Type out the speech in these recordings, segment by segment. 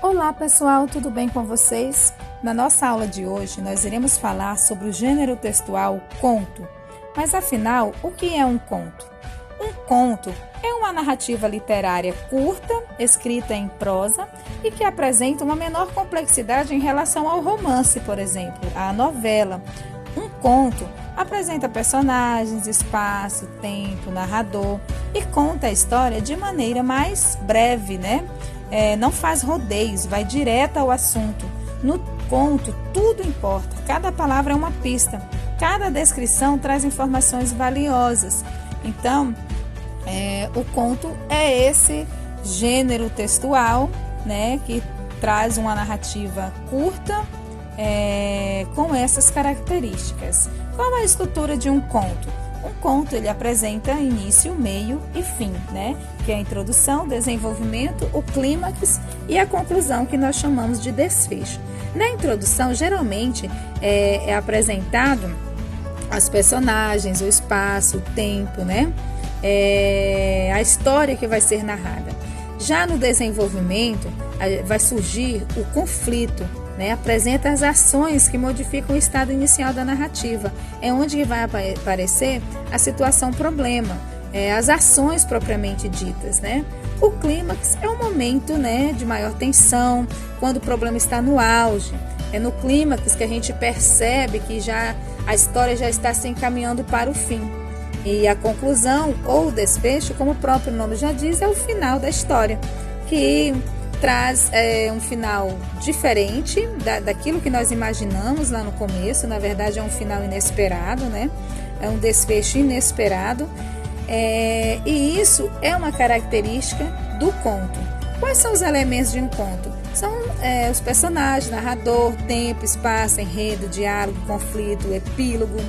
Olá pessoal, tudo bem com vocês? Na nossa aula de hoje nós iremos falar sobre o gênero textual conto. Mas afinal, o que é um conto? Um conto é uma narrativa literária curta, escrita em prosa e que apresenta uma menor complexidade em relação ao romance, por exemplo, à novela. Um conto apresenta personagens, espaço, tempo, narrador e conta a história de maneira mais breve, né? Não faz rodeios, vai direto ao assunto. No conto, tudo importa, cada palavra é uma pista, cada descrição traz informações valiosas. Então, o conto é esse gênero textual, né, que traz uma narrativa curta com essas características. Qual é a estrutura de um conto? Um conto ele apresenta início, meio e fim, né? Que é a introdução, desenvolvimento, o clímax e a conclusão, que nós chamamos de desfecho. Na introdução, geralmente é apresentado as personagens, o espaço, o tempo, né? A história que vai ser narrada. Já no desenvolvimento, vai surgir o conflito, né? Apresenta as ações que modificam o estado inicial da narrativa. É onde que vai aparecer a situação problema, as ações propriamente ditas, né? O clímax é o momento, né, de maior tensão, quando o problema está no auge. É no clímax que a gente percebe que a história já está se encaminhando para o fim. E a conclusão ou o desfecho, como o próprio nome já diz, é o final da história, que traz um final diferente daquilo que nós imaginamos lá no começo. Na verdade, é um final inesperado, né? É um desfecho inesperado. E isso é uma característica do conto. Quais são os elementos de um conto? São os personagens, narrador, tempo, espaço, enredo, diálogo, conflito, epílogo.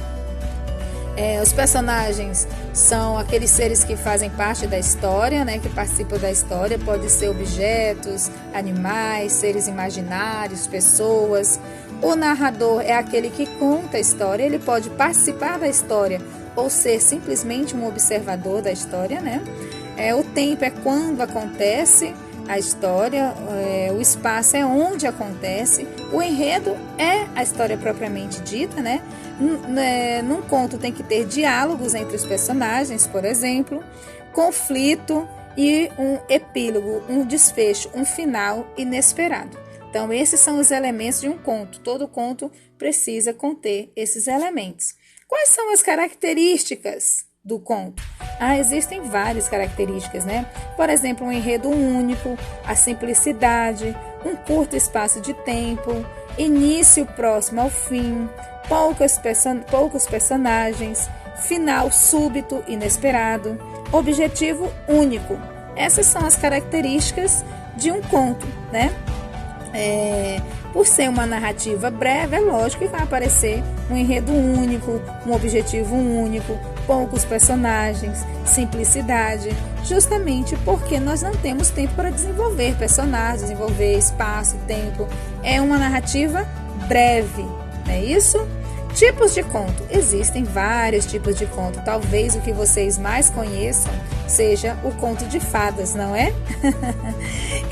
Os personagens são aqueles seres que fazem parte da história, né, que participam da história. Pode ser objetos, animais, seres imaginários, pessoas. O narrador é aquele que conta a história. Ele pode participar da história ou ser simplesmente um observador da história, né? O tempo é quando acontece a história, o espaço é onde acontece, o enredo é a história propriamente dita, né? Num conto tem que ter diálogos entre os personagens, por exemplo, conflito e um epílogo, um desfecho, um final inesperado. Então, esses são os elementos de um conto. Todo conto precisa conter esses elementos. Quais são as características do conto? Existem várias características, né? Por exemplo, um enredo único, a simplicidade, um curto espaço de tempo, início próximo ao fim, poucos personagens, final súbito, inesperado, objetivo único. Essas são as características de um conto, né? Por ser uma narrativa breve, é lógico que vai aparecer um enredo único, um objetivo único, poucos personagens, simplicidade, justamente porque nós não temos tempo para desenvolver personagens, desenvolver espaço, tempo. É uma narrativa breve, não é isso? Tipos de conto. Existem vários tipos de conto. Talvez o que vocês mais conheçam seja o conto de fadas, não é?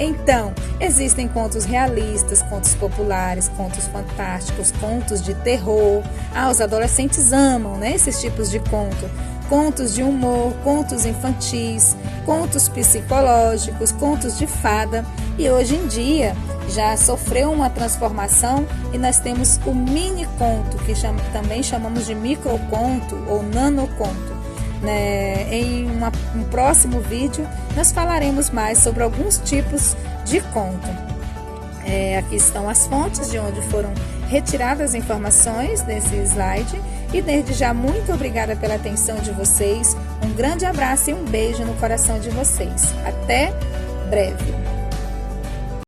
Então, existem contos realistas, contos populares, contos fantásticos, contos de terror. Os adolescentes amam, né, esses tipos de conto. Contos de humor, contos infantis, contos psicológicos, contos de fada. E hoje em dia já sofreu uma transformação e nós temos o mini conto, que também chamamos de microconto ou nanoconto. Em um próximo vídeo nós falaremos mais sobre alguns tipos de conto. Aqui estão as fontes de onde foram retiradas as informações desse slide. E desde já, muito obrigada pela atenção de vocês. Um grande abraço e um beijo no coração de vocês. Até breve!